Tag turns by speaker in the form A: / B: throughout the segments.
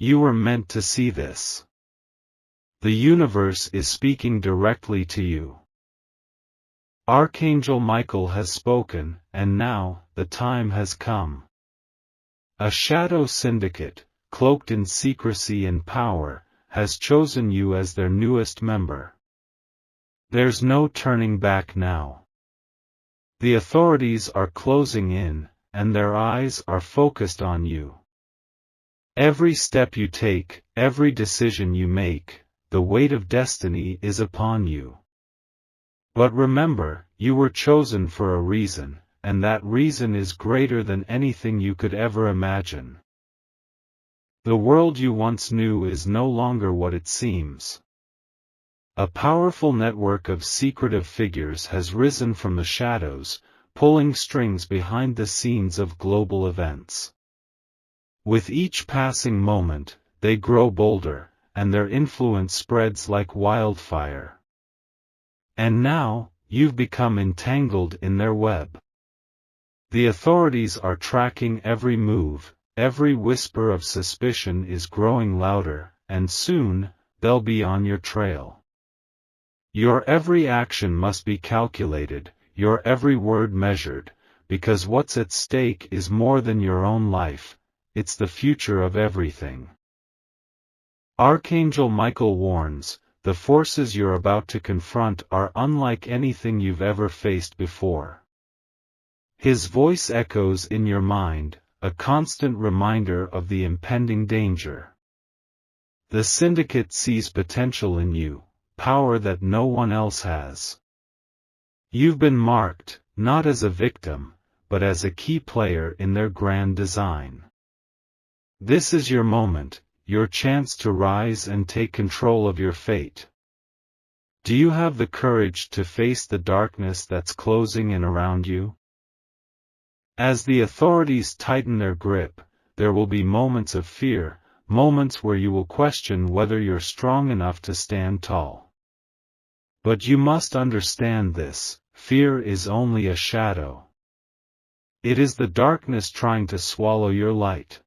A: You were meant to see this. The universe is speaking directly to you. Archangel Michael has spoken, and now, the time has come. A shadow syndicate, cloaked in secrecy and power, has chosen you as their newest member. There's no turning back now. The authorities are closing in, and their eyes are focused on you. Every step you take, every decision you make, the weight of destiny is upon you. But remember, you were chosen for a reason, and that reason is greater than anything you could ever imagine. The world you once knew is no longer what it seems. A powerful network of secretive figures has risen from the shadows, pulling strings behind the scenes of global events. With each passing moment, they grow bolder, and their influence spreads like wildfire. And now, you've become entangled in their web. The authorities are tracking every move, every whisper of suspicion is growing louder, and soon, they'll be on your trail. Your every action must be calculated, your every word measured, because what's at stake is more than your own life, it's the future of everything. Archangel Michael warns, the forces you're about to confront are unlike anything you've ever faced before. His voice echoes in your mind, a constant reminder of the impending danger. The syndicate sees potential in you, power that no one else has. You've been marked, not as a victim, but as a key player in their grand design. This is your moment, your chance to rise and take control of your fate. Do you have the courage to face the darkness that's closing in around you? As the authorities tighten their grip, there will be moments of fear, moments where you will question whether you're strong enough to stand tall. But you must understand this, fear is only a shadow. It is the darkness trying to swallow your light.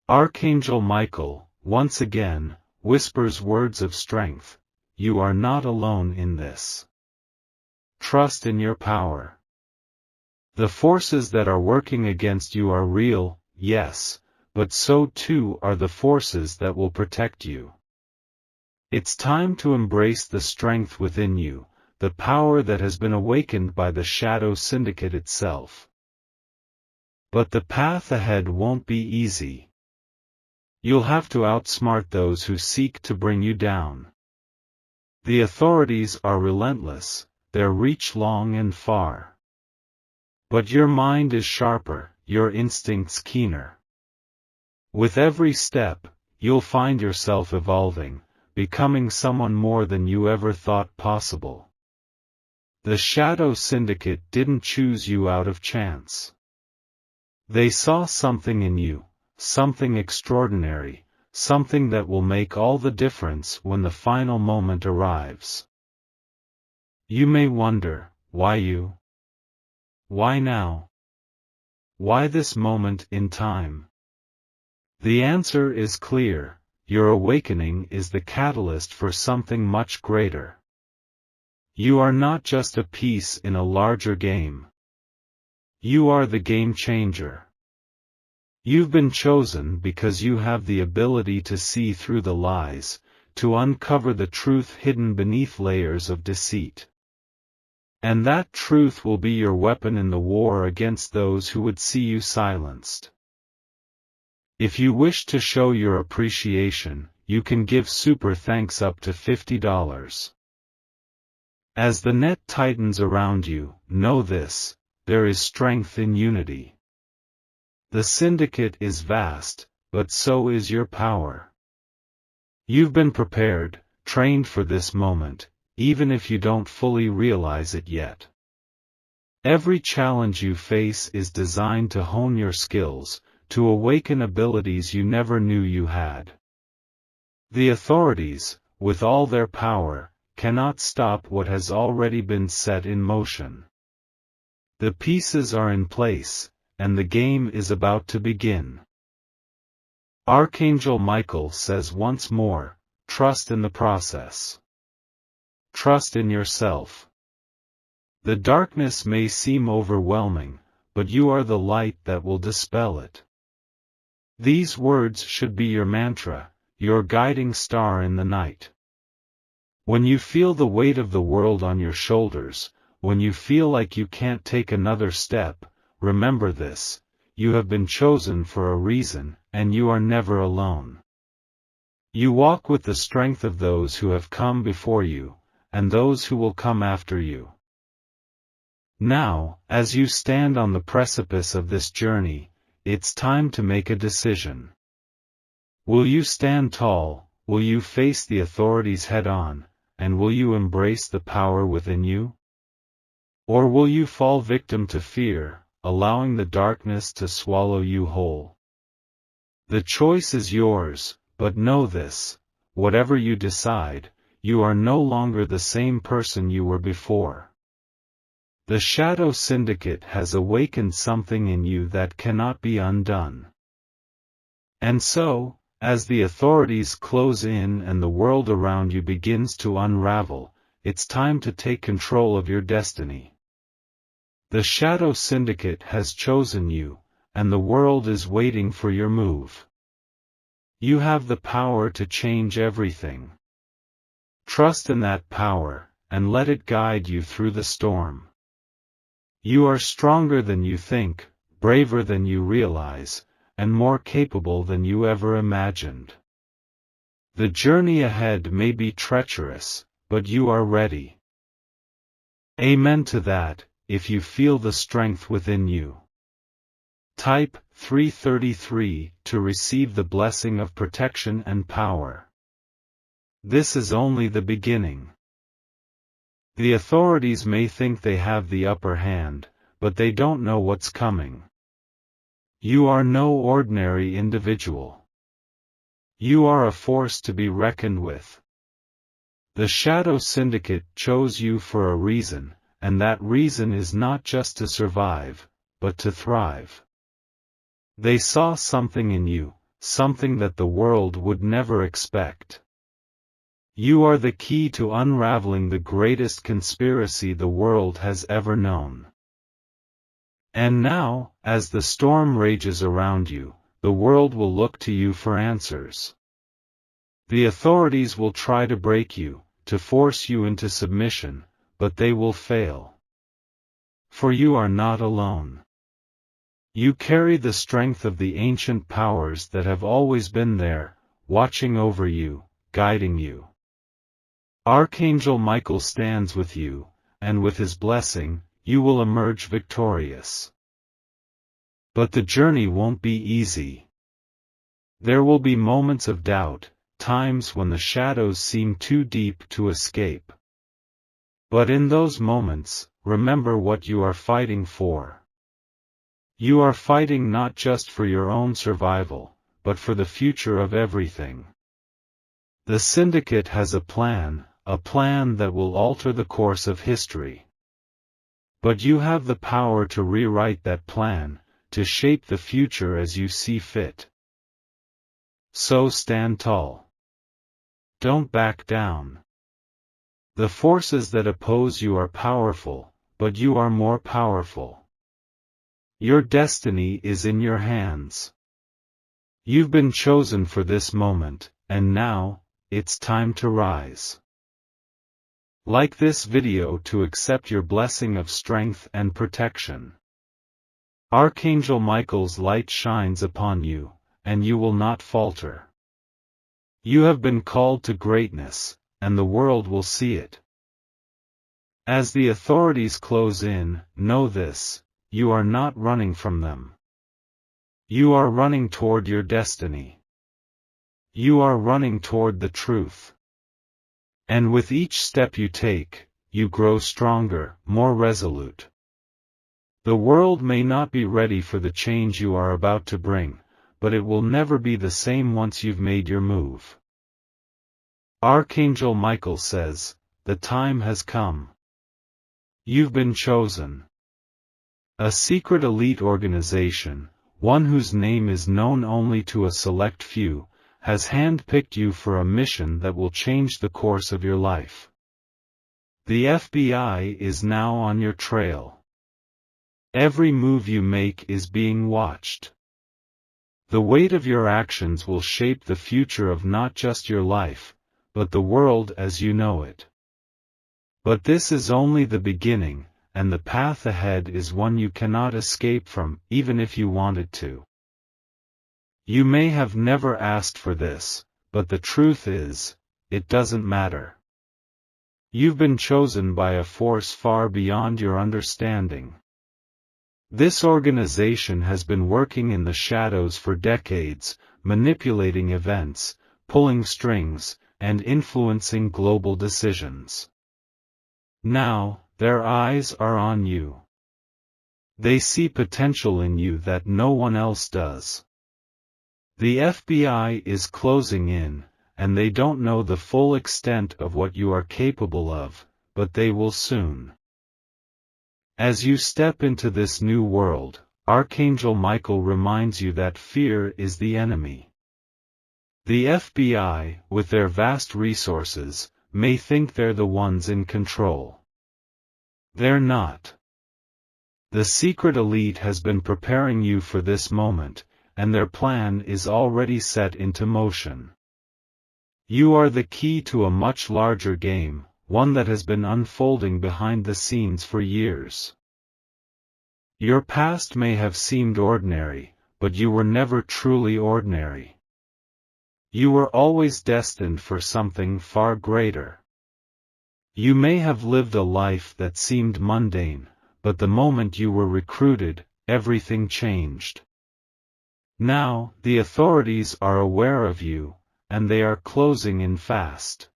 A: Archangel Michael, once again, whispers words of strength. You are not alone in this. Trust in your power. The forces that are working against you are real, yes, but so too are the forces that will protect you. It's time to embrace the strength within you, the power that has been awakened by the Shadow Syndicate itself. But the path ahead won't be easy. You'll have to outsmart those who seek to bring you down. The authorities are relentless, their reach long and far. But your mind is sharper, your instincts keener. With every step, you'll find yourself evolving, becoming someone more than you ever thought possible. The Shadow Syndicate didn't choose you out of chance. They saw something in you, something extraordinary, something that will make all the difference when the final moment arrives. You may wonder, why you? Why now? Why this moment in time? The answer is clear, your awakening is the catalyst for something much greater. You are not just a piece in a larger game. You are the game changer. You've been chosen because you have the ability to see through the lies, to uncover the truth hidden beneath layers of deceit. And that truth will be your weapon in the war against those who would see you silenced. If you wish to show your appreciation, you can give super thanks up to $50. As the net tightens around you, know this, there is strength in unity. The syndicate is vast, but so is your power. You've been prepared, trained for this moment, even if you don't fully realize it yet. Every challenge you face is designed to hone your skills, to awaken abilities you never knew you had. The authorities, with all their power, cannot stop what has already been set in motion. The pieces are in place, and the game is about to begin. Archangel Michael says once more, trust in the process. Trust in yourself. The darkness may seem overwhelming, but you are the light that will dispel it. These words should be your mantra, your guiding star in the night. When you feel the weight of the world on your shoulders, when you feel like you can't take another step, remember this: you have been chosen for a reason, and you are never alone. You walk with the strength of those who have come before you, and those who will come after you. Now, as you stand on the precipice of this journey, it's time to make a decision. Will you stand tall, will you face the authorities head-on, and will you embrace the power within you? Or will you fall victim to fear, allowing the darkness to swallow you whole? The choice is yours, but know this: whatever you decide, you are no longer the same person you were before. The Shadow Syndicate has awakened something in you that cannot be undone. And so, as the authorities close in and the world around you begins to unravel, it's time to take control of your destiny. The Shadow Syndicate has chosen you, and the world is waiting for your move. You have the power to change everything. Trust in that power, and let it guide you through the storm. You are stronger than you think, braver than you realize, and more capable than you ever imagined. The journey ahead may be treacherous, but you are ready. Amen to that, if you feel the strength within you. Type 333 to receive the blessing of protection and power. This is only the beginning. The authorities may think they have the upper hand, but they don't know what's coming. You are no ordinary individual. You are a force to be reckoned with. The Shadow Syndicate chose you for a reason, and that reason is not just to survive, but to thrive. They saw something in you, something that the world would never expect. You are the key to unraveling the greatest conspiracy the world has ever known. And now, as the storm rages around you, the world will look to you for answers. The authorities will try to break you, to force you into submission, but they will fail. For you are not alone. You carry the strength of the ancient powers that have always been there, watching over you, guiding you. Archangel Michael stands with you, and with his blessing, you will emerge victorious. But the journey won't be easy. There will be moments of doubt, times when the shadows seem too deep to escape. But in those moments, remember what you are fighting for. You are fighting not just for your own survival, but for the future of everything. The Syndicate has a plan that will alter the course of history. But you have the power to rewrite that plan, to shape the future as you see fit. So stand tall. Don't back down. The forces that oppose you are powerful, but you are more powerful. Your destiny is in your hands. You've been chosen for this moment, and now, it's time to rise. Like this video to accept your blessing of strength and protection. Archangel Michael's light shines upon you, and you will not falter. You have been called to greatness, and the world will see it. As the authorities close in, know this: you are not running from them. You are running toward your destiny. You are running toward the truth. And with each step you take, you grow stronger, more resolute. The world may not be ready for the change you are about to bring, but it will never be the same once you've made your move. Archangel Michael says, the time has come. You've been chosen. A secret elite organization, one whose name is known only to a select few, has handpicked you for a mission that will change the course of your life. The FBI is now on your trail. Every move you make is being watched. The weight of your actions will shape the future of not just your life, but the world as you know it. But this is only the beginning, and the path ahead is one you cannot escape from, even if you wanted to. You may have never asked for this, but the truth is, it doesn't matter. You've been chosen by a force far beyond your understanding. This organization has been working in the shadows for decades, manipulating events, pulling strings, and influencing global decisions. Now, their eyes are on you. They see potential in you that no one else does. The FBI is closing in, and they don't know the full extent of what you are capable of, but they will soon. As you step into this new world, Archangel Michael reminds you that fear is the enemy. The FBI, with their vast resources, may think they're the ones in control. They're not. The secret elite has been preparing you for this moment, and their plan is already set into motion. You are the key to a much larger game, one that has been unfolding behind the scenes for years. Your past may have seemed ordinary, but you were never truly ordinary. You were always destined for something far greater. You may have lived a life that seemed mundane, but the moment you were recruited, everything changed. Now, the authorities are aware of you, and they are closing in fast.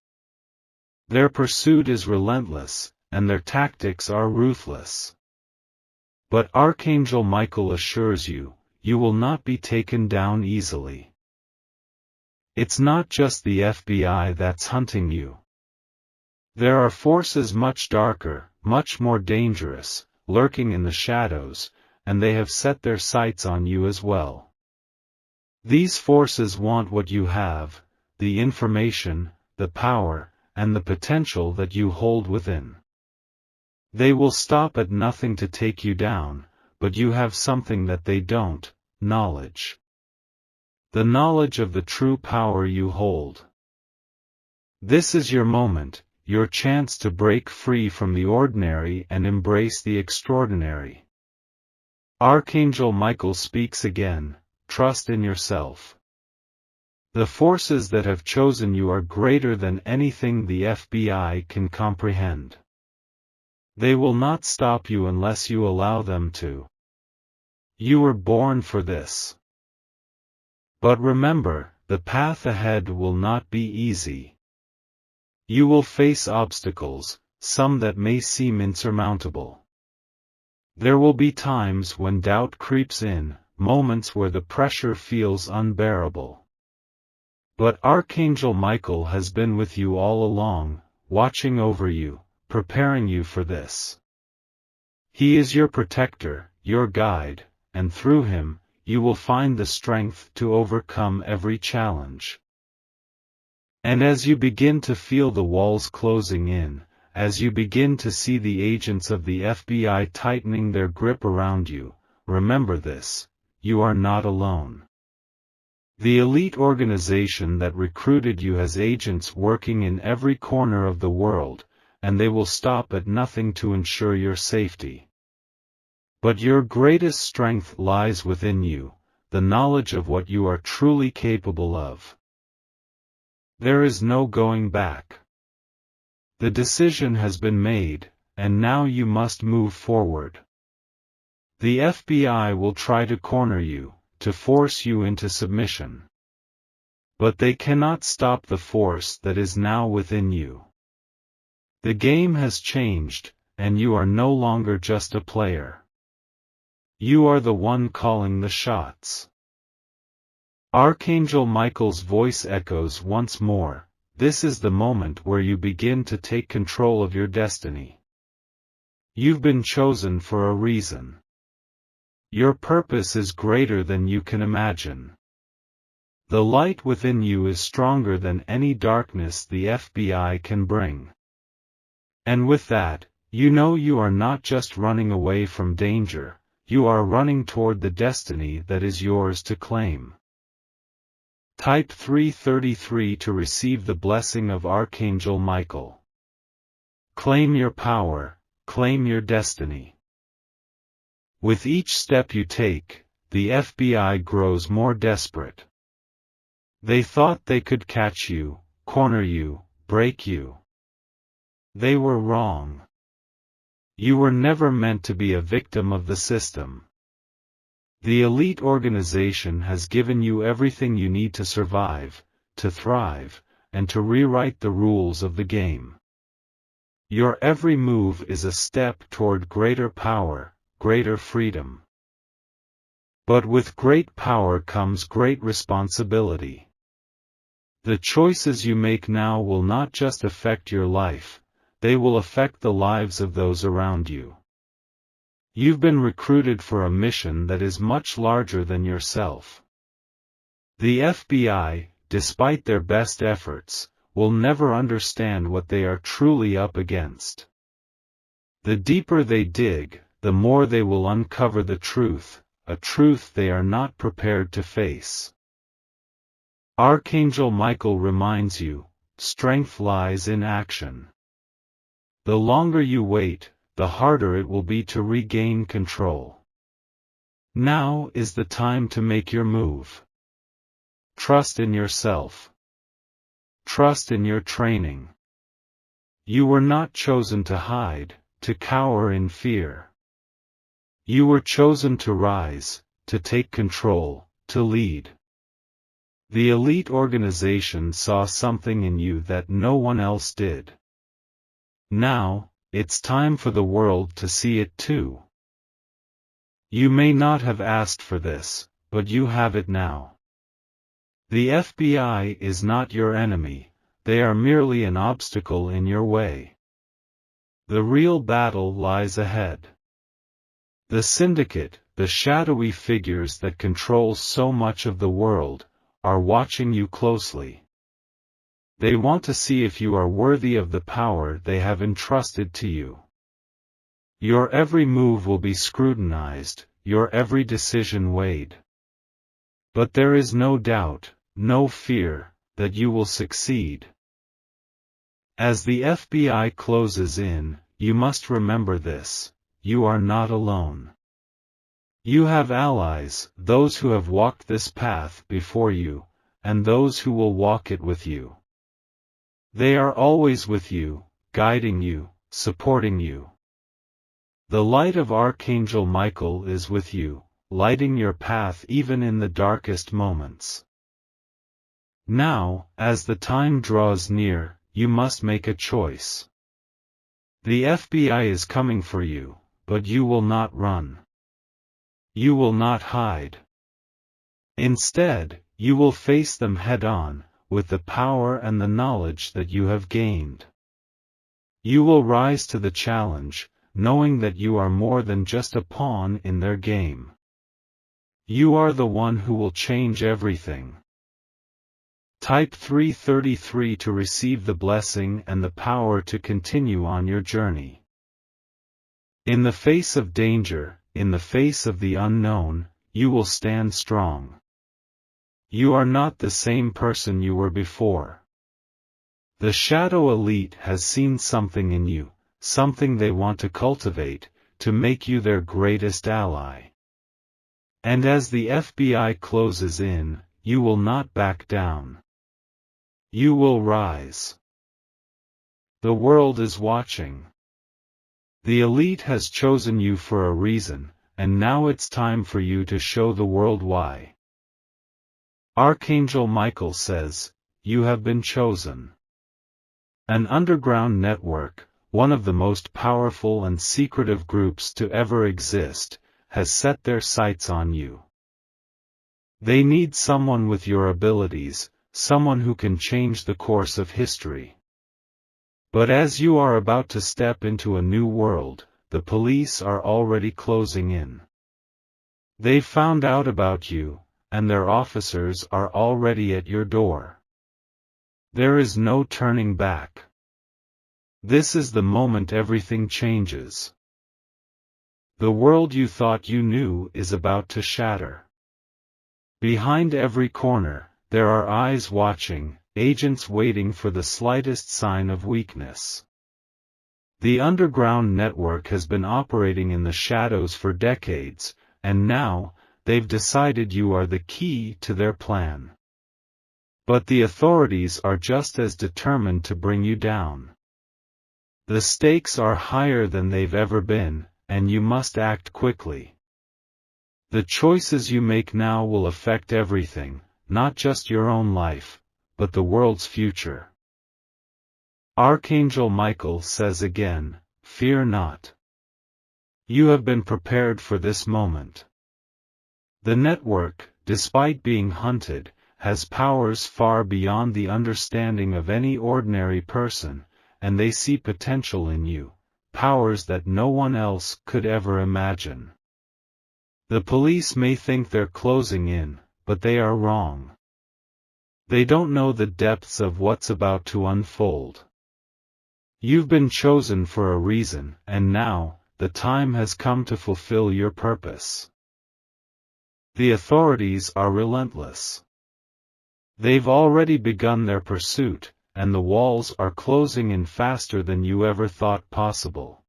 A: Their pursuit is relentless, and their tactics are ruthless. But Archangel Michael assures you, you will not be taken down easily. It's not just the FBI that's hunting you. There are forces much darker, much more dangerous, lurking in the shadows, and they have set their sights on you as well. These forces want what you have, the information, the power, and the potential that you hold within. They will stop at nothing to take you down, but you have something that they don't, knowledge. The knowledge of the true power you hold. This is your moment, your chance to break free from the ordinary and embrace the extraordinary. Archangel Michael speaks again, trust in yourself. The forces that have chosen you are greater than anything the FBI can comprehend. They will not stop you unless you allow them to. You were born for this. But remember, the path ahead will not be easy. You will face obstacles, some that may seem insurmountable. There will be times when doubt creeps in, moments where the pressure feels unbearable. But Archangel Michael has been with you all along, watching over you, preparing you for this. He is your protector, your guide, and through him, you will find the strength to overcome every challenge. And as you begin to feel the walls closing in, as you begin to see the agents of the FBI tightening their grip around you, remember this, you are not alone. The elite organization that recruited you has agents working in every corner of the world, and they will stop at nothing to ensure your safety. But your greatest strength lies within you, the knowledge of what you are truly capable of. There is no going back. The decision has been made, and now you must move forward. The FBI will try to corner you, to force you into submission. But they cannot stop the force that is now within you. The game has changed, and you are no longer just a player. You are the one calling the shots. Archangel Michael's voice echoes once more, this is the moment where you begin to take control of your destiny. You've been chosen for a reason. Your purpose is greater than you can imagine. The light within you is stronger than any darkness the FBI can bring. And with that, you know you are not just running away from danger, you are running toward the destiny that is yours to claim. Type 333 to receive the blessing of Archangel Michael. Claim your power, claim your destiny. With each step you take, the FBI grows more desperate. They thought they could catch you, corner you, break you. They were wrong. You were never meant to be a victim of the system. The elite organization has given you everything you need to survive, to thrive, and to rewrite the rules of the game. Your every move is a step toward greater power, greater freedom. But with great power comes great responsibility. The choices you make now will not just affect your life, they will affect the lives of those around you. You've been recruited for a mission that is much larger than yourself. The FBI, despite their best efforts, will never understand what they are truly up against. The deeper they dig, the more they will uncover the truth, a truth they are not prepared to face. Archangel Michael reminds you, strength lies in action. The longer you wait, the harder it will be to regain control. Now is the time to make your move. Trust in yourself. Trust in your training. You were not chosen to hide, to cower in fear. You were chosen to rise, to take control, to lead. The elite organization saw something in you that no one else did. Now, it's time for the world to see it too. You may not have asked for this, but you have it now. The FBI is not your enemy, they are merely an obstacle in your way. The real battle lies ahead. The syndicate, the shadowy figures that control so much of the world, are watching you closely. They want to see if you are worthy of the power they have entrusted to you. Your every move will be scrutinized, your every decision weighed. But there is no doubt, no fear, that you will succeed. As the FBI closes in, you must remember this: you are not alone. You have allies, those who have walked this path before you, and those who will walk it with you. They are always with you, guiding you, supporting you. The light of Archangel Michael is with you, lighting your path even in the darkest moments. Now, as the time draws near, you must make a choice. The FBI is coming for you, but you will not run. You will not hide. Instead, you will face them head-on, with the power and the knowledge that you have gained. You will rise to the challenge, knowing that you are more than just a pawn in their game. You are the one who will change everything. Type 333 to receive the blessing and the power to continue on your journey. In the face of danger, in the face of the unknown, you will stand strong. You are not the same person you were before. The Shadow Elite has seen something in you, something they want to cultivate, to make you their greatest ally. And as the FBI closes in, you will not back down. You will rise. The world is watching. The elite has chosen you for a reason, and now it's time for you to show the world why. Archangel Michael says, you have been chosen. An underground network, one of the most powerful and secretive groups to ever exist, has set their sights on you. They need someone with your abilities, someone who can change the course of history. But as you are about to step into a new world, the police are already closing in. They found out about you, and their officers are already at your door. There is no turning back. This is the moment everything changes. The world you thought you knew is about to shatter. Behind every corner, there are eyes watching, agents waiting for the slightest sign of weakness. The underground network has been operating in the shadows for decades, and now, they've decided you are the key to their plan. But the authorities are just as determined to bring you down. The stakes are higher than they've ever been, and you must act quickly. The choices you make now will affect everything, not just your own life, but the world's future. Archangel Michael says again, fear not. You have been prepared for this moment. The network, despite being hunted, has powers far beyond the understanding of any ordinary person, and they see potential in you, powers that no one else could ever imagine. The police may think they're closing in, but they are wrong. They don't know the depths of what's about to unfold. You've been chosen for a reason, and now, the time has come to fulfill your purpose. The authorities are relentless. They've already begun their pursuit, and the walls are closing in faster than you ever thought possible.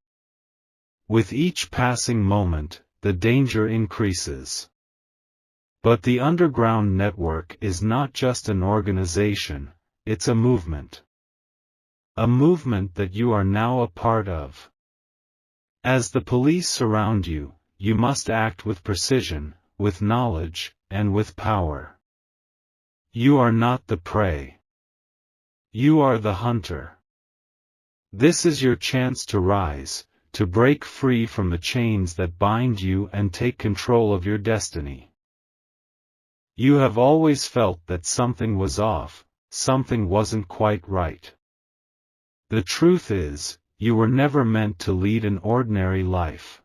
A: With each passing moment, the danger increases. But the underground network is not just an organization, it's a movement. A movement that you are now a part of. As the police surround you, you must act with precision, with knowledge, and with power. You are not the prey. You are the hunter. This is your chance to rise, to break free from the chains that bind you and take control of your destiny. You have always felt that something was off, something wasn't quite right. The truth is, you were never meant to lead an ordinary life.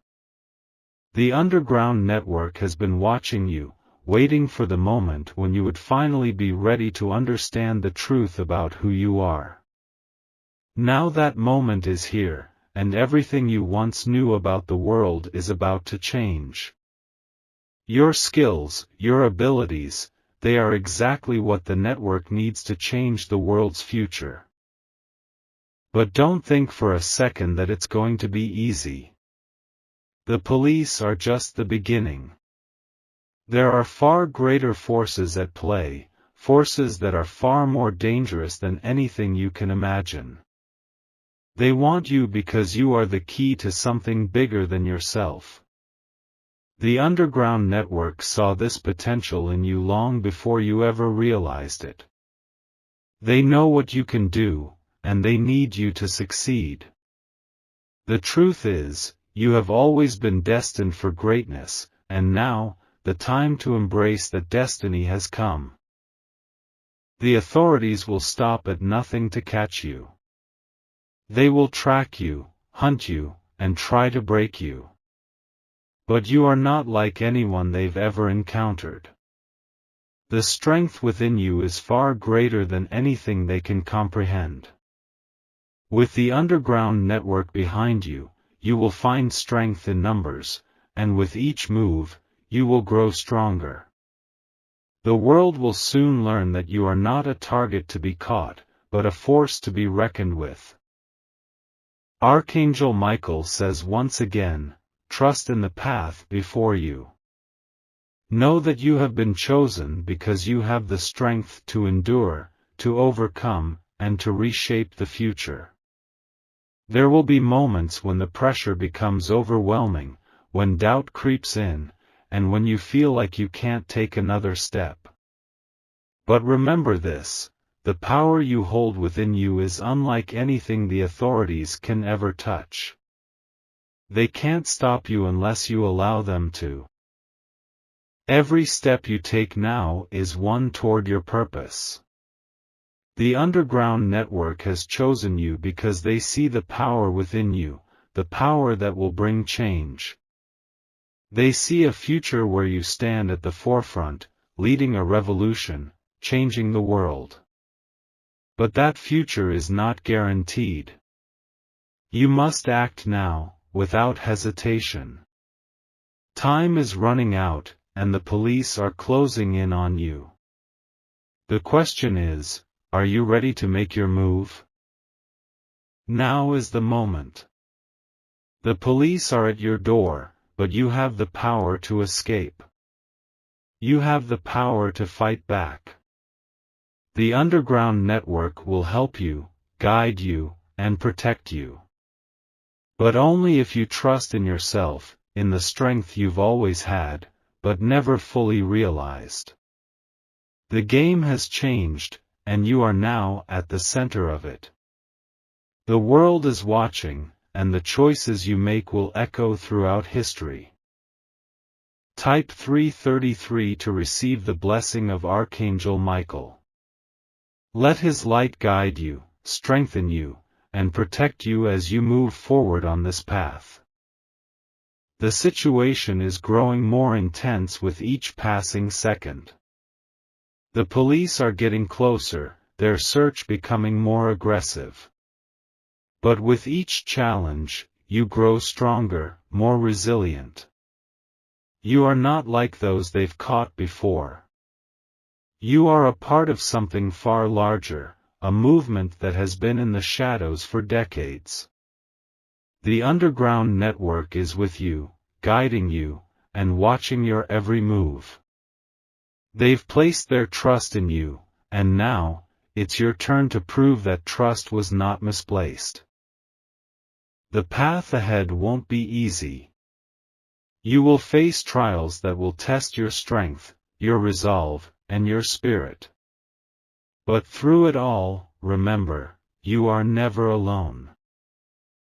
A: The underground network has been watching you, waiting for the moment when you would finally be ready to understand the truth about who you are. Now that moment is here, and everything you once knew about the world is about to change. Your skills, your abilities, they are exactly what the network needs to change the world's future. But don't think for a second that it's going to be easy. The police are just the beginning. There are far greater forces at play, forces that are far more dangerous than anything you can imagine. They want you because you are the key to something bigger than yourself. The underground network saw this potential in you long before you ever realized it. They know what you can do, and they need you to succeed. The truth is, you have always been destined for greatness, and now, the time to embrace that destiny has come. The authorities will stop at nothing to catch you. They will track you, hunt you, and try to break you. But you are not like anyone they've ever encountered. The strength within you is far greater than anything they can comprehend. With the underground network behind you, you will find strength in numbers, and with each move, you will grow stronger. The world will soon learn that you are not a target to be caught, but a force to be reckoned with. Archangel Michael says once again, trust in the path before you. Know that you have been chosen because you have the strength to endure, to overcome, and to reshape the future. There will be moments when the pressure becomes overwhelming, when doubt creeps in, and when you feel like you can't take another step. But remember this, the power you hold within you is unlike anything the authorities can ever touch. They can't stop you unless you allow them to. Every step you take now is one toward your purpose. The underground network has chosen you because they see the power within you, the power that will bring change. They see a future where you stand at the forefront, leading a revolution, changing the world. But that future is not guaranteed. You must act now, without hesitation. Time is running out, and the police are closing in on you. The question is, are you ready to make your move? Now is the moment. The police are at your door, but you have the power to escape. You have the power to fight back. The underground network will help you, guide you, and protect you. But only if you trust in yourself, in the strength you've always had, but never fully realized. The game has changed, and you are now at the center of it. The world is watching, and the choices you make will echo throughout history. Type 333 to receive the blessing of Archangel Michael. Let his light guide you, strengthen you, and protect you as you move forward on this path. The situation is growing more intense with each passing second. The police are getting closer, their search becoming more aggressive. But with each challenge, you grow stronger, more resilient. You are not like those they've caught before. You are a part of something far larger, a movement that has been in the shadows for decades. The underground network is with you, guiding you, and watching your every move. They've placed their trust in you, and now, it's your turn to prove that trust was not misplaced. The path ahead won't be easy. You will face trials that will test your strength, your resolve, and your spirit. But through it all, remember, you are never alone.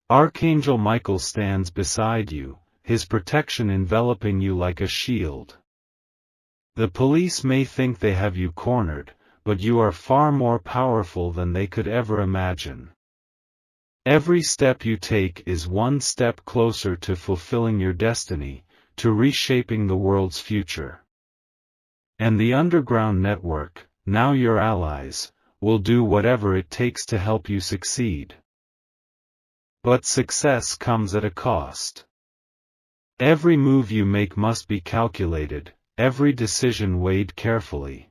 A: Archangel Michael stands beside you, his protection enveloping you like a shield. The police may think they have you cornered, but you are far more powerful than they could ever imagine. Every step you take is one step closer to fulfilling your destiny, to reshaping the world's future. And the underground network, now your allies, will do whatever it takes to help you succeed. But success comes at a cost. Every move you make must be calculated, every decision weighed carefully.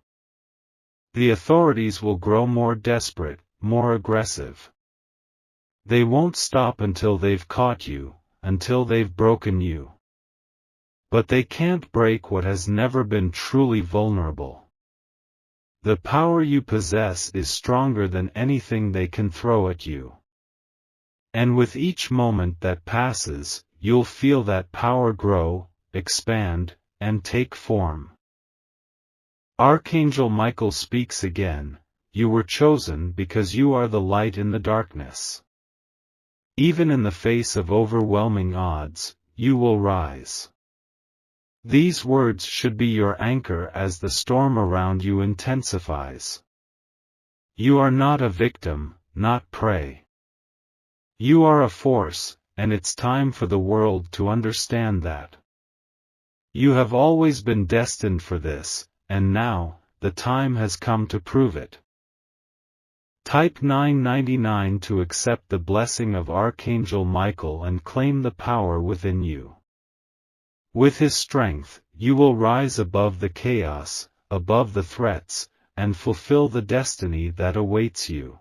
A: The authorities will grow more desperate, more aggressive. They won't stop until they've caught you, until they've broken you. But they can't break what has never been truly vulnerable. The power you possess is stronger than anything they can throw at you. And with each moment that passes, you'll feel that power grow, expand, and take form. Archangel Michael speaks again, you were chosen because you are the light in the darkness. Even in the face of overwhelming odds, you will rise. These words should be your anchor as the storm around you intensifies. You are not a victim, not prey. You are a force, and it's time for the world to understand that. You have always been destined for this, and now, the time has come to prove it. Type 999 to accept the blessing of Archangel Michael and claim the power within you. With his strength, you will rise above the chaos, above the threats, and fulfill the destiny that awaits you.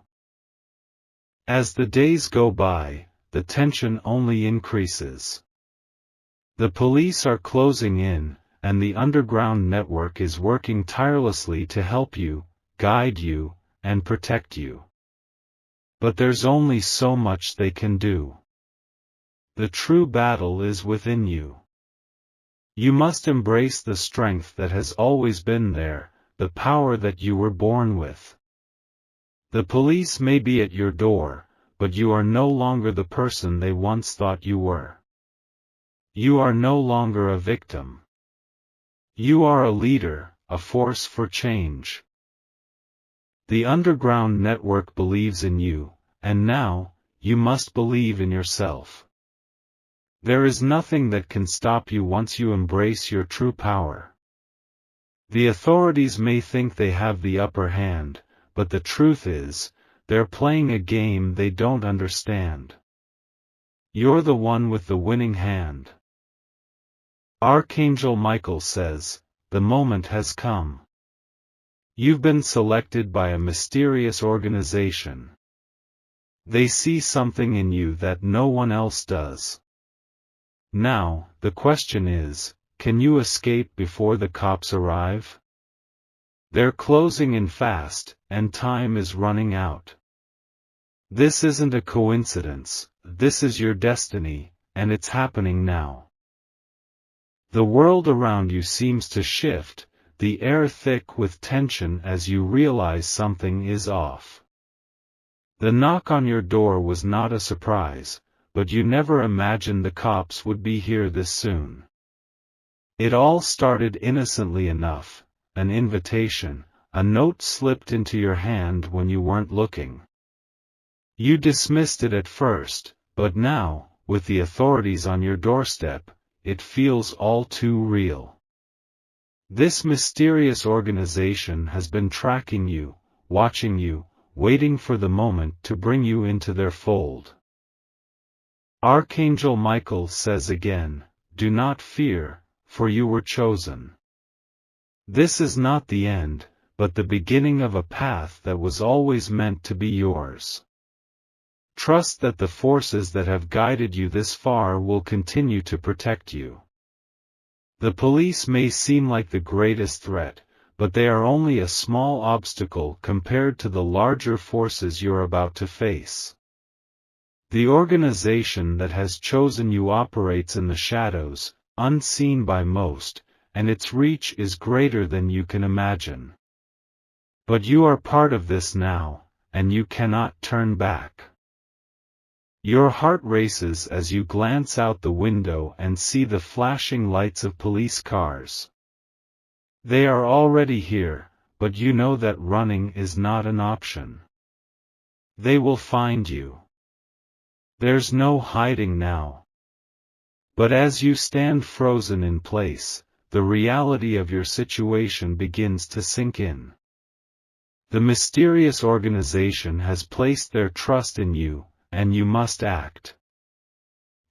A: As the days go by, the tension only increases. The police are closing in, and the underground network is working tirelessly to help you, guide you, and protect you. But there's only so much they can do. The true battle is within you. You must embrace the strength that has always been there, the power that you were born with. The police may be at your door, but you are no longer the person they once thought you were. You are no longer a victim. You are a leader, a force for change. The underground network believes in you, and now, you must believe in yourself. There is nothing that can stop you once you embrace your true power. The authorities may think they have the upper hand, but the truth is, they're playing a game they don't understand. You're the one with the winning hand. Archangel Michael says, the moment has come. You've been selected by a mysterious organization. They see something in you that no one else does. Now, the question is, can you escape before the cops arrive? They're closing in fast, and time is running out. This isn't a coincidence, this is your destiny, and it's happening now. The world around you seems to shift, the air thick with tension as you realize something is off. The knock on your door was not a surprise, but you never imagined the cops would be here this soon. It all started innocently enough, an invitation, a note slipped into your hand when you weren't looking. You dismissed it at first, but now, with the authorities on your doorstep, it feels all too real. This mysterious organization has been tracking you, watching you, waiting for the moment to bring you into their fold. Archangel Michael says again, do not fear, for you were chosen. This is not the end, but the beginning of a path that was always meant to be yours. Trust that the forces that have guided you this far will continue to protect you. The police may seem like the greatest threat, but they are only a small obstacle compared to the larger forces you're about to face. The organization that has chosen you operates in the shadows, unseen by most, and its reach is greater than you can imagine. But you are part of this now, and you cannot turn back. Your heart races as you glance out the window and see the flashing lights of police cars. They are already here, but you know that running is not an option. They will find you. There's no hiding now. But as you stand frozen in place, the reality of your situation begins to sink in. The mysterious organization has placed their trust in you, and you must act.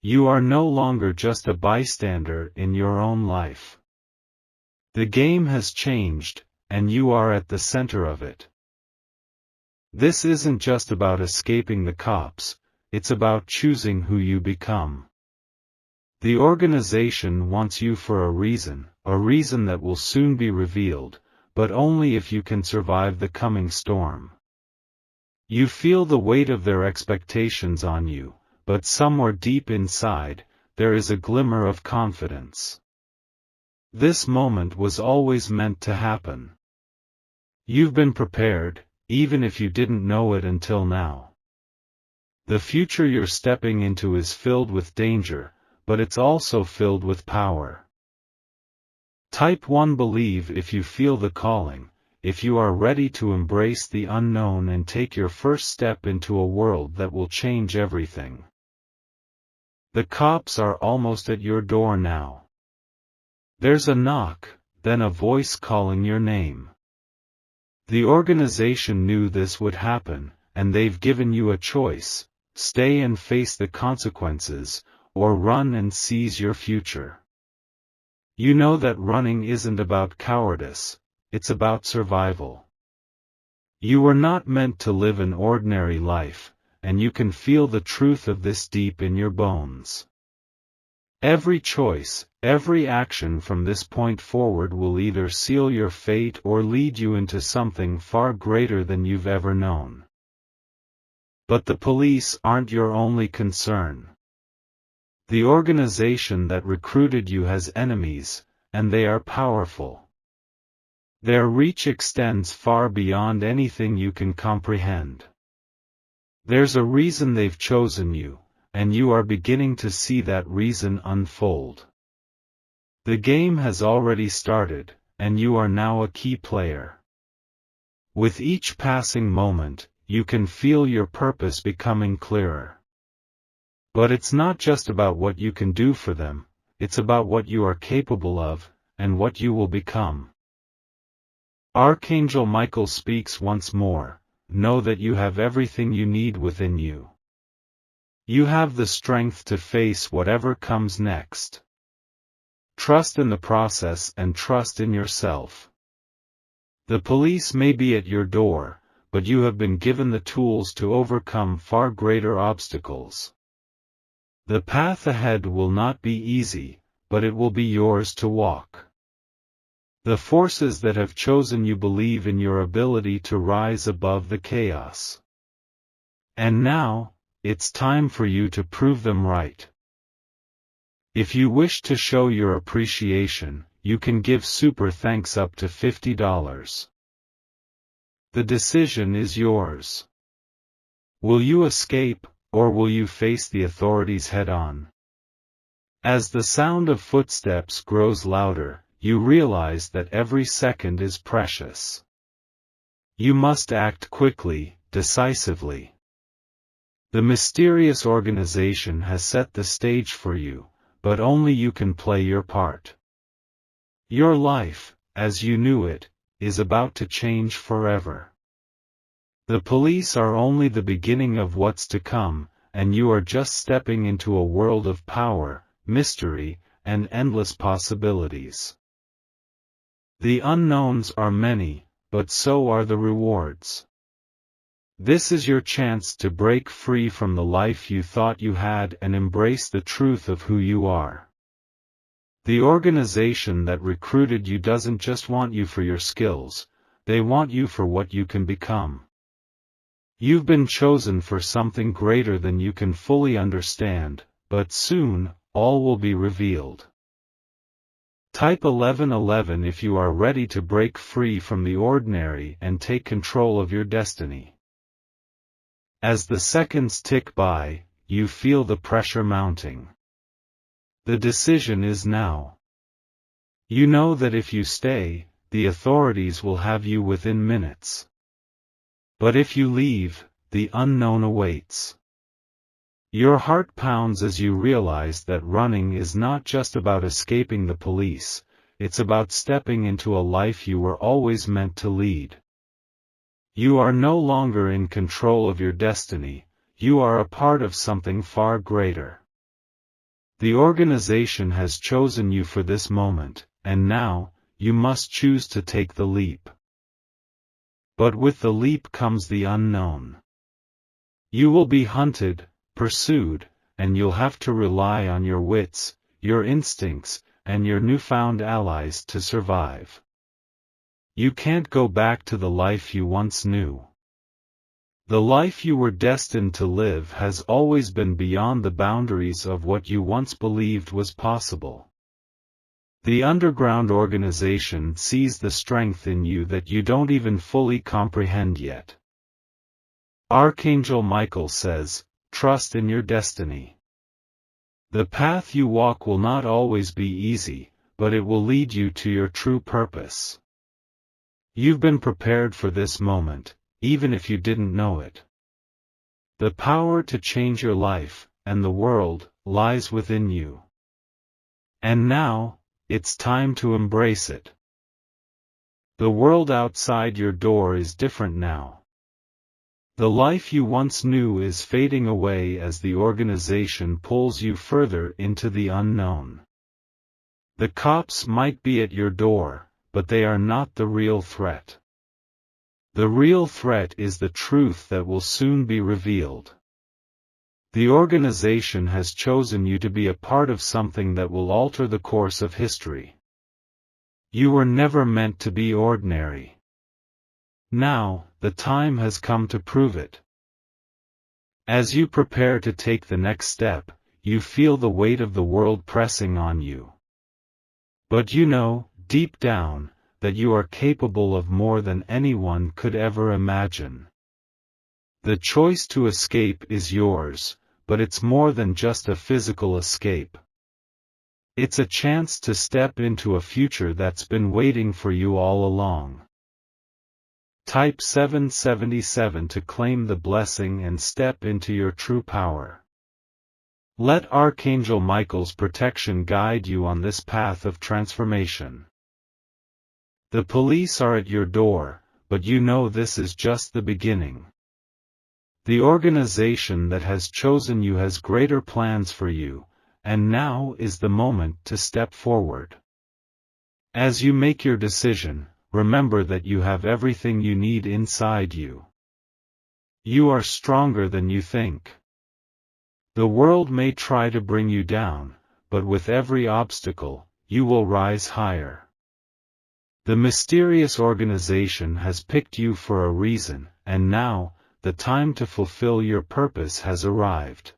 A: You are no longer just a bystander in your own life. The game has changed, and you are at the center of it. This isn't just about escaping the cops, it's about choosing who you become. The organization wants you for a reason that will soon be revealed, but only if you can survive the coming storm. You feel the weight of their expectations on you, but somewhere deep inside, there is a glimmer of confidence. This moment was always meant to happen. You've been prepared, even if you didn't know it until now. The future you're stepping into is filled with danger, but it's also filled with power. Type 1 believe if you feel the calling, if you are ready to embrace the unknown and take your first step into a world that will change everything. The cops are almost at your door now. There's a knock, then a voice calling your name. The organization knew this would happen, and they've given you a choice: stay and face the consequences, or run and seize your future. You know that running isn't about cowardice, it's about survival. You were not meant to live an ordinary life, and you can feel the truth of this deep in your bones. Every choice, every action from this point forward will either seal your fate or lead you into something far greater than you've ever known. But the police aren't your only concern. The organization that recruited you has enemies, and they are powerful. Their reach extends far beyond anything you can comprehend. There's a reason they've chosen you, and you are beginning to see that reason unfold. The game has already started, and you are now a key player. With each passing moment, you can feel your purpose becoming clearer. But it's not just about what you can do for them, it's about what you are capable of, and what you will become. Archangel Michael speaks once more. Know that you have everything you need within you. You have the strength to face whatever comes next. Trust in the process and trust in yourself. The police may be at your door, but you have been given the tools to overcome far greater obstacles. The path ahead will not be easy, but it will be yours to walk. The forces that have chosen you believe in your ability to rise above the chaos. And now, it's time for you to prove them right. If you wish to show your appreciation, you can give super thanks up to $50. The decision is yours. Will you escape, or will you face the authorities head-on? As the sound of footsteps grows louder, you realize that every second is precious. You must act quickly, decisively. The mysterious organization has set the stage for you, but only you can play your part. Your life, as you knew it, is about to change forever. The police are only the beginning of what's to come, and you are just stepping into a world of power, mystery, and endless possibilities. The unknowns are many, but so are the rewards. This is your chance to break free from the life you thought you had and embrace the truth of who you are. The organization that recruited you doesn't just want you for your skills, they want you for what you can become. You've been chosen for something greater than you can fully understand, but soon, all will be revealed. Type 1111 if you are ready to break free from the ordinary and take control of your destiny. As the seconds tick by, you feel the pressure mounting. The decision is now. You know that if you stay, the authorities will have you within minutes. But if you leave, the unknown awaits. Your heart pounds as you realize that running is not just about escaping the police, it's about stepping into a life you were always meant to lead. You are no longer in control of your destiny, you are a part of something far greater. The organization has chosen you for this moment, and now, you must choose to take the leap. But with the leap comes the unknown. You will be hunted, pursued, and you'll have to rely on your wits, your instincts, and your newfound allies to survive. You can't go back to the life you once knew. The life you were destined to live has always been beyond the boundaries of what you once believed was possible. The underground organization sees the strength in you that you don't even fully comprehend yet. Archangel Michael says, trust in your destiny. The path you walk will not always be easy, but it will lead you to your true purpose. You've been prepared for this moment, even if you didn't know it. The power to change your life, and the world, lies within you. And now, it's time to embrace it. The world outside your door is different now. The life you once knew is fading away as the organization pulls you further into the unknown. The cops might be at your door, but they are not the real threat. The real threat is the truth that will soon be revealed. The organization has chosen you to be a part of something that will alter the course of history. You were never meant to be ordinary. Now, the time has come to prove it. As you prepare to take the next step, you feel the weight of the world pressing on you. But you know, deep down, that you are capable of more than anyone could ever imagine. The choice to escape is yours, but it's more than just a physical escape. It's a chance to step into a future that's been waiting for you all along. Type 777 to claim the blessing and step into your true power. Let Archangel Michael's protection guide you on this path of transformation. The police are at your door, but you know this is just the beginning. The organization that has chosen you has greater plans for you, and now is the moment to step forward. As you make your decision, remember that you have everything you need inside you. You are stronger than you think. The world may try to bring you down, but with every obstacle, you will rise higher. The mysterious organization has picked you for a reason, and now, the time to fulfill your purpose has arrived.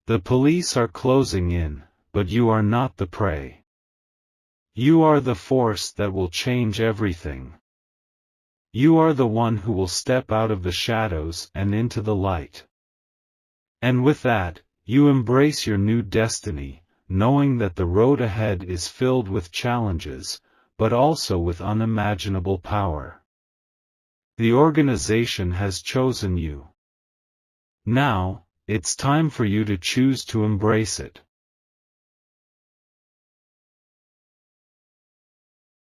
A: The police are closing in, but you are not the prey. You are the force that will change everything. You are the one who will step out of the shadows and into the light. And with that, you embrace your new destiny, knowing that the road ahead is filled with challenges, but also with unimaginable power. The organization has chosen you. Now, it's time for you to choose to embrace it.